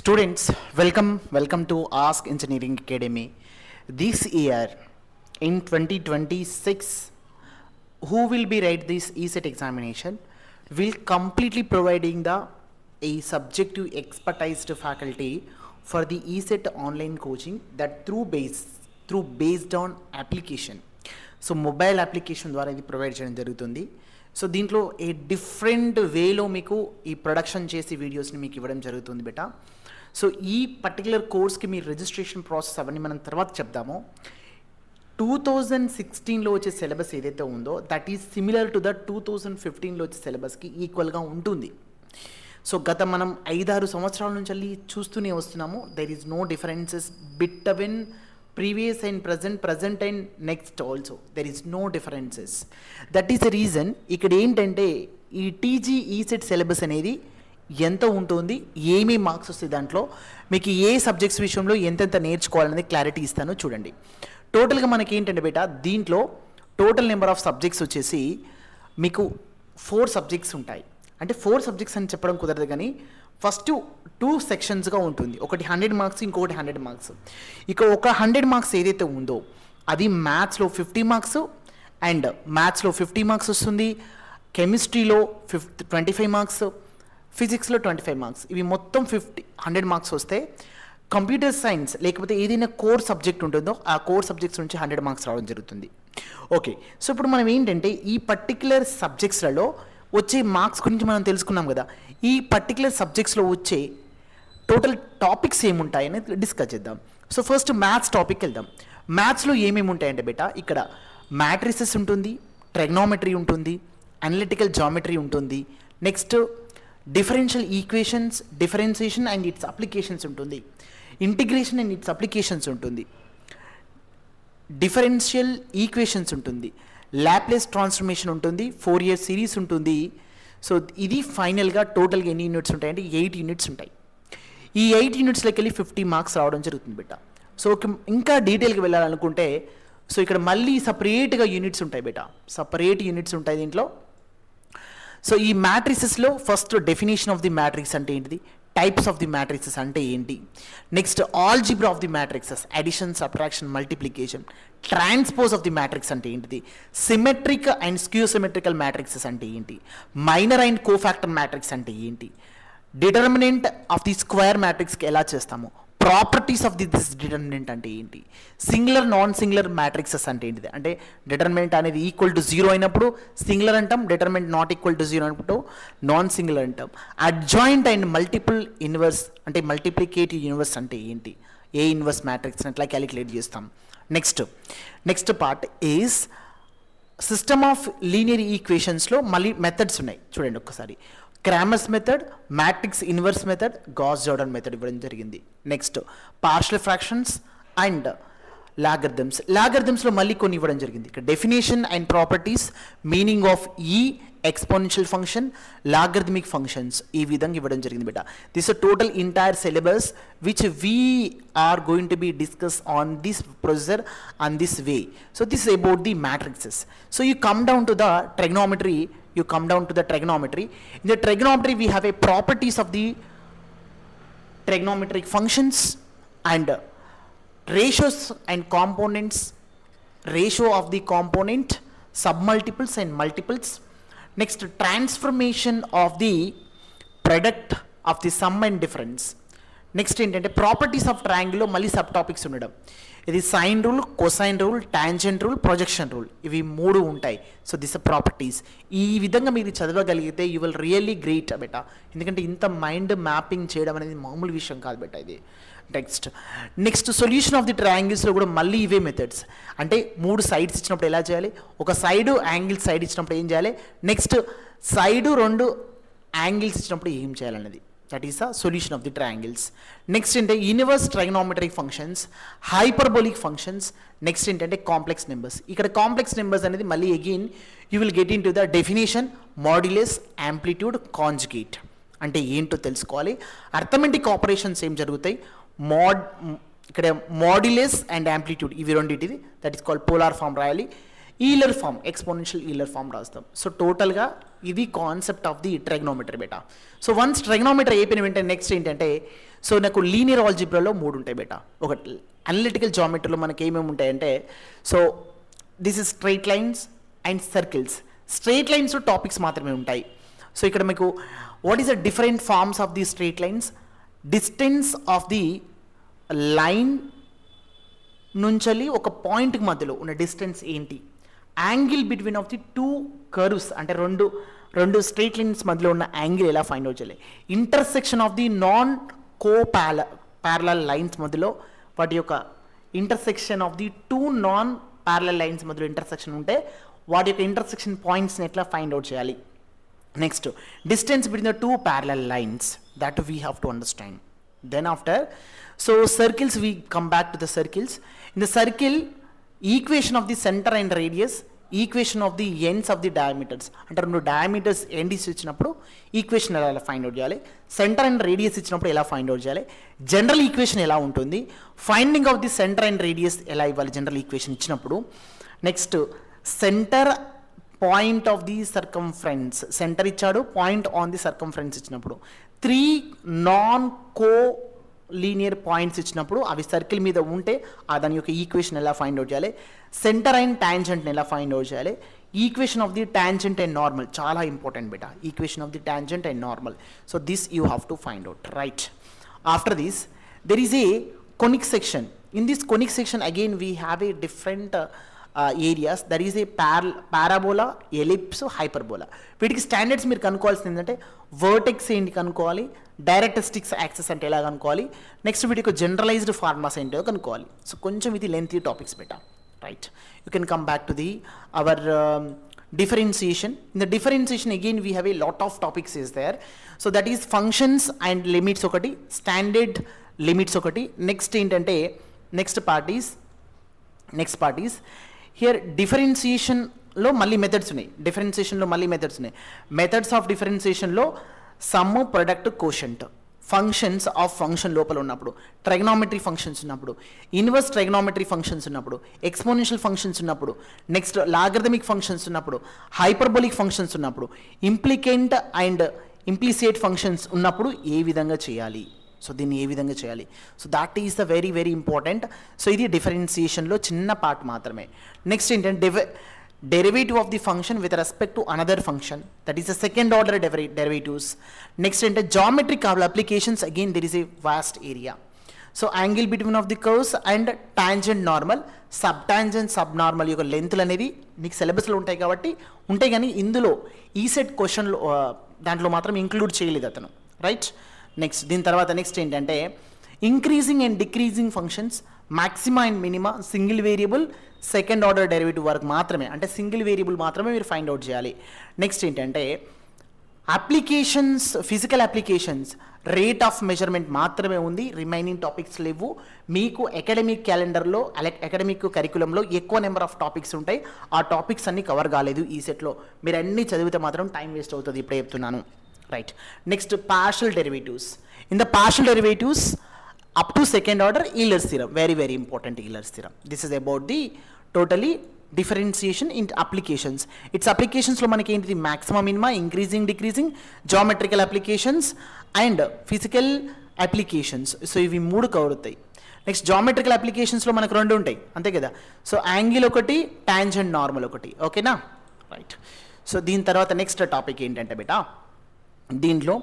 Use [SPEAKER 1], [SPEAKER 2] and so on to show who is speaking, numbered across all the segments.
[SPEAKER 1] Students, welcome to Ask Engineering Academy. This year, in 2026, who will be write this ESET examination will completely providing a subjective expertise to faculty for the ESET online coaching that through based on application. So mobile application ద్వారా ఇది provide చేయడం జరుగుతుంది. So దీంట్లో a different వేలో మీకు ఈ production చేసి వీడియోస్ని మీకు ఇవ్వడం జరుగుతుంది బేటా. సో ఈ పర్టికులర్ కోర్స్కి మీ రిజిస్ట్రేషన్ ప్రాసెస్ అవన్నీ మనం తర్వాత చెప్దాము. 2016లో వచ్చే సిలబస్ ఏదైతే ఉందో that is similar to the 2015లో వచ్చే సిలబస్కి ఈక్వల్గా ఉంటుంది. సో గత మనం 5-6 సంవత్సరాల నుంచి వెళ్ళి చూస్తూనే వస్తున్నాము. There is no differences between previous and present and next also there is no differences. That is the reason ఇక్కడ ఏంటంటే ఈ టీజీ ఈసెట్ సిలబస్ అనేది ఎంత ఉంటుంది, ఏమేమి మార్క్స్ వస్తాయి, దాంట్లో మీకు ఏ సబ్జెక్ట్స్ విషయంలో ఎంతెంత నేర్చుకోవాలనేది క్లారిటీ ఇస్తాను చూడండి. టోటల్గా మనకి ఏంటంటే బేటా దీంట్లో టోటల్ నెంబర్ ఆఫ్ సబ్జెక్ట్స్ వచ్చేసి మీకు 4 సబ్జెక్ట్స్ ఉంటాయి. అంటే 4 సబ్జెక్ట్స్ అని చెప్పడం కుదరదు, కానీ ఫస్ట్ 2 సెక్షన్స్గా ఉంటుంది. ఒకటి 100 మార్క్స్, ఇంకొకటి 100 మార్క్స్. ఇక ఒక 100 మార్క్స్ ఏదైతే ఉందో అది మ్యాథ్స్లో 50 మార్క్స్ అండ్ మ్యాథ్స్లో 50 మార్క్స్ వస్తుంది, కెమిస్ట్రీలో 25 మార్క్స్, ఫిజిక్స్లో 25 మార్క్స్. ఇవి మొత్తం 100 మార్క్స్ వస్తే కంప్యూటర్ సైన్స్ లేకపోతే ఏదైనా కోర్ సబ్జెక్ట్ ఉంటుందో ఆ కోర్ సబ్జెక్ట్స్ నుంచి 100 మార్క్స్ రావడం జరుగుతుంది. ఓకే, సో ఇప్పుడు మనం ఏంటంటే ఈ పర్టికులర్ సబ్జెక్ట్స్లలో వచ్చే మార్క్స్ గురించి మనం తెలుసుకున్నాం కదా. ఈ పర్టికులర్ సబ్జెక్ట్స్లో వచ్చే టోటల్ టాపిక్స్ ఏముంటాయని డిస్కస్ చేద్దాం. సో ఫస్ట్ మ్యాథ్స్ టాపిక్ వెళ్దాం. మ్యాథ్స్లో ఏమేమి ఉంటాయంటే బేటా ఇక్కడ మ్యాట్రిసెస్ ఉంటుంది, ట్రిగ్నోమెట్రీ ఉంటుంది, అనలిటికల్ జామెట్రీ ఉంటుంది, next differential equations, differentiation and its applications ఉంటుంది, ఇంటిగ్రేషన్ అండ్ ఇట్స్ అప్లికేషన్స్ ఉంటుంది, డిఫరెన్షియల్ ఈక్వేషన్స్ ఉంటుంది, లాప్లేస్ ట్రాన్స్ఫర్మేషన్ ఉంటుంది, 4 ఇయర్ సిరీస్ ఉంటుంది. సో ఇది ఫైనల్గా టోటల్గా ఎన్ని యూనిట్స్ ఉంటాయంటే 8 యూనిట్స్ ఉంటాయి. ఈ 8 యూనిట్స్లోకి వెళ్ళి 50 మార్క్స్ రావడం జరుగుతుంది బేటా. సో ఇంకా డీటెయిల్గా వెళ్ళాలనుకుంటే సో ఇక్కడ మళ్ళీ సపరేట్గా యూనిట్స్ ఉంటాయి బేటా, సపరేట్ యూనిట్స్ ఉంటాయి దీంట్లో. సో ఈ మ్యాట్రిసెస్లో first definition of the matrix అంటే ఏంటిది, టైప్స్ ఆఫ్ ది మ్యాట్రిక్సెస్ అంటే ఏంటి, next algebra of the matrices, addition, subtraction, multiplication, transpose of the matrix అంటే ఏంటిది, symmetric and skew symmetrical matrices అంటే ఏంటి, మైనర్ అండ్ కోఫాక్టర్ మ్యాట్రిక్స్ అంటే ఏంటి, డిటర్మినెంట్ ఆఫ్ ది స్క్వేర్ మ్యాట్రిక్స్కి ఎలా చేస్తాము, ప్రాపర్టీస్ ఆఫ్ దిస్ డిటర్మినెంట్ అంటే ఏంటి, సింగులర్ నాన్ సింగులర్ మ్యాట్రిక్సెస్ అంటే ఏంటిది, అంటే డిటర్మినెంట్ అనేది ఈక్వల్ టు 0 అయినప్పుడు సింగులర్ అంటాం, డిటర్మినెంట్ నాట్ ఈక్వల్ టు 0 అయినప్పుడు నాన్ సింగులర్ అంటాం, అడ్జాయింట్ అండ్ మల్టిపుల్ ఇన్వర్స్ అంటే మల్టిప్లికేటివ్ ఇన్వర్స్ అంటే ఏంటి, ఏ ఇన్వర్స్ మ్యాట్రిక్స్ అట్లా క్యాలిక్యులేట్ చేస్తాం. Next part is system of linear ఈక్వేషన్స్లో మళ్ళీ మెథడ్స్ ఉన్నాయి చూడండి ఒక్కసారి. Cramer's method, matrix inverse method, Gauss Jordan method ఇవ్వడం జరిగింది. నెక్స్ట్ పార్షియల్ ఫ్రాక్షన్స్ అండ్ లాగరిథమ్స్లో మళ్ళీ కొన్ని ఇవ్వడం జరిగింది. ఇక్కడ definition and properties, meaning of ఈ ఎక్స్పోనెన్షియల్ ఫంక్షన్, లాగరిథమిక్ ఫంక్షన్స్ ఈ విధంగా ఇవ్వడం జరిగింది బేటా. This total entire syllabus which we are going to be discuss on this processor on this way. So this is about the matrices. So you come down to the trigonometry. In the trigonometry we have a properties of the trigonometric functions and ratios and components, ratio of the component, submultiples and multiples. Next, transformation of the product of the sum and difference. Next ఏంటంటే properties of ట్రయాంగిల్లో మళ్ళీ sub topics ఉండడం. ఇది sine rule, cosine rule, tangent rule, projection rule, ఇవి 3 ఉంటాయి. So this properties ఈ విధంగా మీరు చదవగలిగితే యూ విల్ రియల్లీ గ్రేట్ బెటా. ఎందుకంటే ఇంత మైండ్ మ్యాపింగ్ చేయడం అనేది మామూలు విషయం కాదు బెటా ఇది. నెక్స్ట్ సొల్యూషన్ ఆఫ్ ది ట్రయాంగిల్స్లో కూడా మళ్ళీ ఇవే మెథడ్స్. అంటే 3 సైడ్స్ ఇచ్చినప్పుడు ఎలా చేయాలి, ఒక సైడు యాంగిల్ సైడ్ ఇచ్చినప్పుడు ఏం చేయాలి, నెక్స్ట్ సైడు 2 యాంగిల్స్ ఇచ్చినప్పుడు ఏం చేయాలన్నది. That is the solution of the triangles. Next into inverse trigonometric functions, hyperbolic functions. Next into complex numbers. Ikkada complex numbers anedi malli again you will get into the definition, modulus, amplitude, conjugate. Ante ento telusukovali. Arithmetic operations em jarugutayi. Ikkada modulus and amplitude ivi renditidi, that is called polar form rayali. Euler form, exponential Euler form రాస్తాం. So టోటల్గా ఇది concept of the trigonometry బేటా. So once trigonometry అయిపోయిన వెంటనే next ఏంటంటే so నాకు linear ఆల్జిబ్రాలో 3 ఉంటాయి బేటా. ఒకటి అనలిటికల్ జామెట్రీలో మనకి ఏమేమి ఉంటాయంటే, so this is straight lines and circles. Straight lines topics మాత్రమే ఉంటాయి. సో ఇక్కడ మీకు what is the different forms of the straight lines, distance of the line నుంచి ఒక పాయింట్కి మధ్యలో ఉన్న డిస్టెన్స్ ఏంటి, angle between of the 2 curves అంటే రెండు స్ట్రైట్ లైన్స్ మధ్యలో ఉన్న యాంగిల్ ఎలా ఫైండ్ అవుట్ చేయాలి, intersection of the non parallel lines మధ్యలో వాటి యొక్క intersection of the 2 non parallel lines మధ్యలో ఇంటర్సెక్షన్ ఉంటే వాటి యొక్క ఇంటర్సెక్షన్ పాయింట్స్ని ఎట్లా ఫైండ్ అవుట్ చేయాలి. Next distance between the 2 parallel lines, that we have to understand. Then after so circles, we come back to the circles. In the circle equation of the centre and radius, equation of the ends of the diameters అంటే 2 diameters ends ఇచ్చినప్పుడు equation ఎలా find out చేయాలి, centre and radius ఇచ్చినప్పుడు ఎలా find out చేయాలి, general equation ఎలా ఉంటుంది, finding of the centre and radius ఎలా ఇవ్వాలి జనరల్ ఈక్వేషన్ ఇచ్చినప్పుడు. Next centre point of the circumference, centre ఇచ్చాడు, పాయింట్ ఆన్ ది సర్కంఫరెన్స్ ఇచ్చినప్పుడు, 3 నాన్ కో లీనియర్ పాయింట్స్ ఇచ్చినప్పుడు అవి సర్కిల్ మీద ఉంటే దాని యొక్క ఈక్వేషన్ ఎలా ఫైండ్ అవుట్ చేయాలి, సెంటర్ అండ్ టాంజెంట్ని ఎలా ఫైండ్ అవుట్ చేయాలి, equation of the tangent and normal, చాలా ఇంపార్టెంట్ బేటా, equation of the tangent and normal. So this you have to find out, right. After this there is a conic section. In this conic section again we have a different areas, that is a parabola, ellipse, hyperbola. వీటికి standards మీరు కనుక్కోవాల్సింది ఏంటంటే vertex ఏంటి కనుక్కోవాలి, directrix access అంటే ఎలా కనుక్కోవాలి, next వీటికి జనరలైజ్డ్ ఫార్మాస్ ఏంటో కనుక్కోవాలి. సో కొంచెం ఇది లెంతీ టాపిక్స్ బెటా, right. You can come back to the hour differentiation. In the differentiation again we have a lot of topics is there. So that is functions and limits okati, standard limits okati. Next ఏంటంటే next part is here differentiation లో మళ్ళీ methods ఉన్నాయి, డిఫరెన్షియేషన్లో మళ్ళీ methods ఉన్నాయి. Methods of డిఫరెన్షియేషన్లో sum, product, quotient, functions of function లోపల ఉన్నప్పుడు, trigonometry functions ఉన్నప్పుడు, ఇన్వర్స్ ట్రైగ్నామెట్రీ ఫంక్షన్స్ ఉన్నప్పుడు, ఎక్స్పోనెన్షియల్ ఫంక్షన్స్ ఉన్నప్పుడు, నెక్స్ట్ లాగరిథమిక్ ఫంక్షన్స్ ఉన్నప్పుడు, హైపర్బోలిక్ ఫంక్షన్స్ ఉన్నప్పుడు, ఇంప్లికెంట్ అండ్ ఇంప్లిసియేట్ ఫంక్షన్స్ ఉన్నప్పుడు ఏ విధంగా చేయాలి, సో దీన్ని ఏ విధంగా చేయాలి, so that is the very very important. So ఇది డిఫరెన్షియేషన్లో చిన్న పార్ట్ మాత్రమే. నెక్స్ట్ ఏంటంటే derivative of the function with respect to another function, that is the second order derivatives. Next into geometric applications, again there is a vast area. So angle between of the curves and tangent normal, subtangent subnormal యొక్క లెంత్లు అనేది మీకు సిలబస్లో ఉంటాయి కాబట్టి ఉంటాయి, కానీ ఇందులో ఈ సెట్ క్వశ్చన్లో దాంట్లో మాత్రం ఇంక్లూడ్ చేయలేదు అతను, రైట్. నెక్స్ట్ దీని తర్వాత నెక్స్ట్ ఏంటంటే increasing and decreasing functions, maxima and minima, single variable, second order derivative వరకు మాత్రమే, అంటే సింగిల్ వేరియబుల్ మాత్రమే మీరు ఫైండ్ అవుట్ చేయాలి. నెక్స్ట్ ఏంటంటే applications, physical applications, rate of measurement మాత్రమే ఉంది, రిమైనింగ్ టాపిక్స్ లేవు. మీకు అకాడమిక్ క్యాలెండర్లో, అకాడమిక్ కరికులంలో ఎక్కువ నెంబర్ ఆఫ్ టాపిక్స్ ఉంటాయి, ఆ టాపిక్స్ అన్నీ కవర్ కాలేదు ఈ సెట్లో. మీరు అన్నీ చదివితే మాత్రం టైం వేస్ట్ అవుతుంది, ఇప్పుడే చెప్తున్నాను, right. Next partial derivatives. In the partial derivatives up to second order Euler's theorem, very very important Euler's theorem. This is about the totally differentiation in applications. Its applications lo manaki enti maximum minima, increasing decreasing, geometrical applications and physical applications. So ivi moodu cover అవుతాయి. Next geometrical అప్లికేషన్స్లో మనకు 2 ఉంటాయి అంతే కదా. So angle ఒకటి, tangent normal ఒకటి, ఓకేనా, right. So దీని తర్వాత నెక్స్ట్ టాపిక్ ఏంటంటే బేటా, దీంట్లో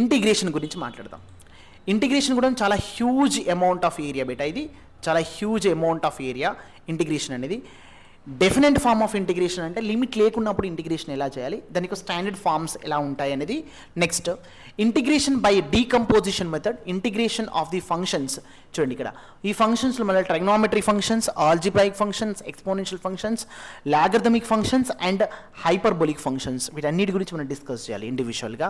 [SPEAKER 1] ఇంటిగ్రేషన్ గురించి మాట్లాడదాం. ఇంటిగ్రేషన్ కూడా చాలా హ్యూజ్ అమౌంట్ ఆఫ్ ఏరియా బేటా, ఇది చాలా huge amount of area integration అనేది. డెఫినెట్ ఫార్మ్ ఆఫ్ ఇంటిగ్రేషన్ అంటే లిమిట్ లేకున్నప్పుడు ఇంటిగ్రేషన్ ఎలా చేయాలి, దానికి స్టాండర్డ్ ఫార్మ్స్ ఎలా ఉంటాయి అనేది. Next integration by decomposition method, integration of the functions. చూడండి ఇక్కడ ఈ ఫంక్షన్స్లో మళ్ళీ trigonometry functions, algebraic functions, exponential functions, logarithmic functions and hyperbolic functions, వీటన్నిటి గురించి మనం డిస్కస్ చేయాలి ఇండివిజువల్గా.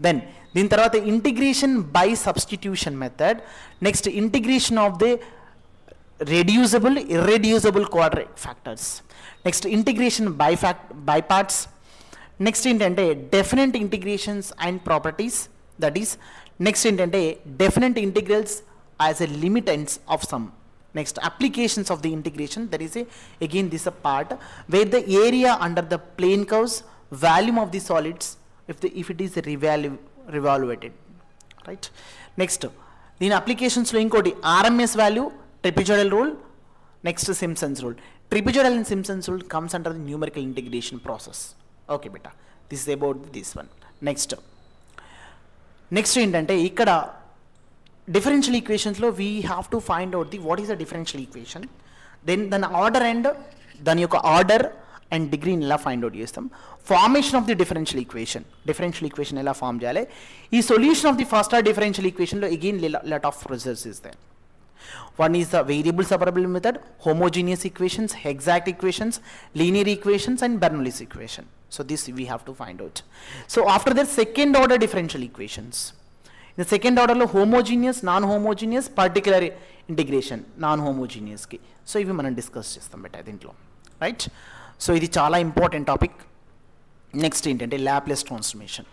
[SPEAKER 1] దెన్ దీని తర్వాత integration by substitution method. Next integration of the reducible, irreducible quadratic factors. Next integration by parts. Next ఏంటంటే definite integrations and properties, that is next ఏంటంటే definite integrals as a limitants of sum. Next applications of the integration, that is again this a part where the area under the plane curves, volume of the solids if it is revaluated, right. Next దీని అప్లికేషన్స్లో ఇంకోటి RMS value, trapezoidal rule, next Simpson's rule. Trapezoidal and Simpson's rule comes under the numerical integration process. Okay బేటా, this is about this one. Next ఏంటంటే ఇక్కడ differential ఈక్వేషన్స్లో we have to find out the what is the differential equation, then దాని order and దాని యొక్క order and డిగ్రీని ఎలా find out చేస్తాం, formation of the differential equation ఎలా ఫామ్ చేయాలి, ఈ solution of the first order differential ఈక్వేషన్లో again lot of process is there. One is the variable separability method, homogeneous equations, exact equations, linear equations, and Bernoulli's equation. So this we have to find out. So after that, second order differential equations. In the second order lo homogeneous, non-homogeneous, particular integration, non-homogeneous ki. So ivi manam discuss chestam beta dintlo, right? So ఇది చాలా important topic. Next ఏంటంటే Laplace transformation.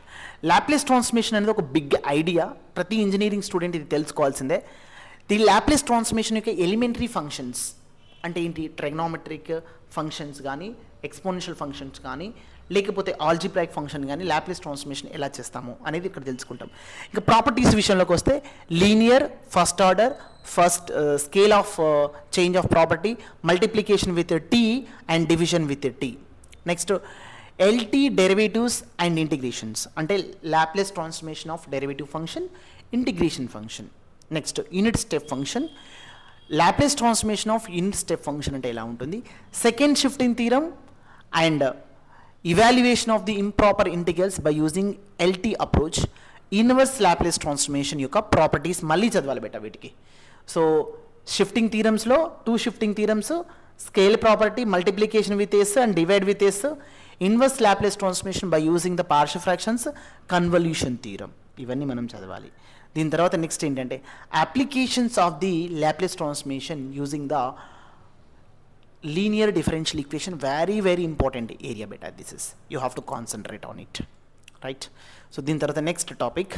[SPEAKER 1] Laplace transformation అనేది ఒక big idea, ప్రతి engineering student ఇది తెలుసుకోవాల్సిందే. The Laplace transformation యొక్క elementary functions అంటే ఏంటి, ట్రిగ్నోమెట్రిక్ ఫంక్షన్స్ కానీ, ఎక్స్పోనెన్షియల్ ఫంక్షన్స్ కానీ, లేకపోతే ఆల్జిబ్రాయిక్ ఫంక్షన్ కానీ లాప్లేస్ ట్రాన్స్ఫర్మేషన్ ఎలా చేస్తాము అనేది ఇక్కడ తెలుసుకుంటాం. ఇంకా ప్రాపర్టీస్ విషయంలోకి వస్తే linear, first order, first scale of change of property, multiplication with t and division with t. Next LT derivatives and integrations అంటే Laplace transformation of derivative function, integration function. Next unit step function, Laplace transformation of unit step function అంటే ఎలా ఉంటుంది, second shifting theorem and evaluation of the improper integrals by using LT approach, inverse Laplace transformation యొక్క properties మళ్ళీ చదవాలి బెట వీటికి. So shifting థీరమ్స్లో 2 shifting theorems, scale property, multiplication with s and divide with s, inverse Laplace transformation by using the partial fractions, convolution theorem, ఇవన్నీ మనం చదవాలి. దీని తర్వాత నెక్స్ట్ ఏంటంటే applications of the Laplace transformation using the linear differential equation, very very important area beta. This is you have to concentrate on it, right? So దీని తర్వాత next topic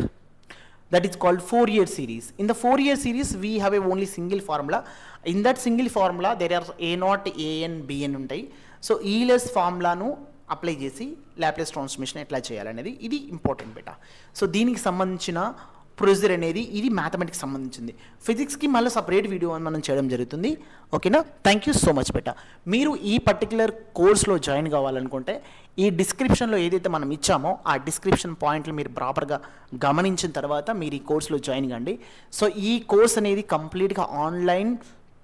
[SPEAKER 1] that is called Fourier series. In the Fourier series we have a only single formula. In that single formula there are a0, an, bn ఉంటాయి. So ఈలెస్ ఫార్ములాను apply చేసి Laplace transformation ఎట్లా చేయాలనేది ఇది important beta. So దీనికి సంబంధించిన procedure అనేది ఇది మ్యాథమెటిక్స్ సంబంధించింది. ఫిజిక్స్కి మళ్ళీ సపరేట్ వీడియో మనం చేయడం జరుగుతుంది. ఓకేనా? Thank you so much beta. మీరు ఈ పర్టికులర్ కోర్స్లో జాయిన్ కావాలనుకుంటే ఈ డిస్క్రిప్షన్లో ఏదైతే మనం ఇచ్చామో ఆ డిస్క్రిప్షన్ పాయింట్లు మీరు ప్రాపర్గా గమనించిన తర్వాత మీరు ఈ కోర్స్లో జాయిన్ కండి. సో ఈ కోర్స్ అనేది కంప్లీట్గా online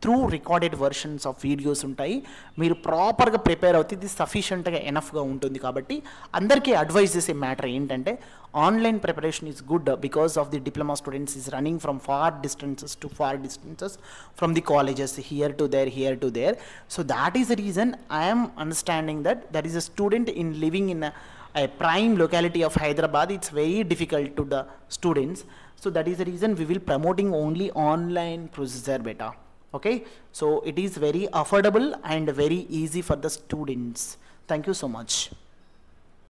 [SPEAKER 1] through recorded versions of videos ఉంటాయి. మీరు ప్రాపర్గా ప్రిపేర్ అవుతే ఇది సఫిషియెంట్గా ఎనఫ్గా ఉంటుంది. కాబట్టి అందరికీ అడ్వైజ్ చేసే మ్యాటర్ ఏంటంటే online preparation is good because of the diploma students is running from far distances from the colleges here to there. So that is the reason I am understanding that there is a student in living in a prime locality of Hyderabad. It's very difficult to the students. So that is the reason we will promoting only online procedure beta. Okay, so it is very affordable and very easy for the students. Thank you so much.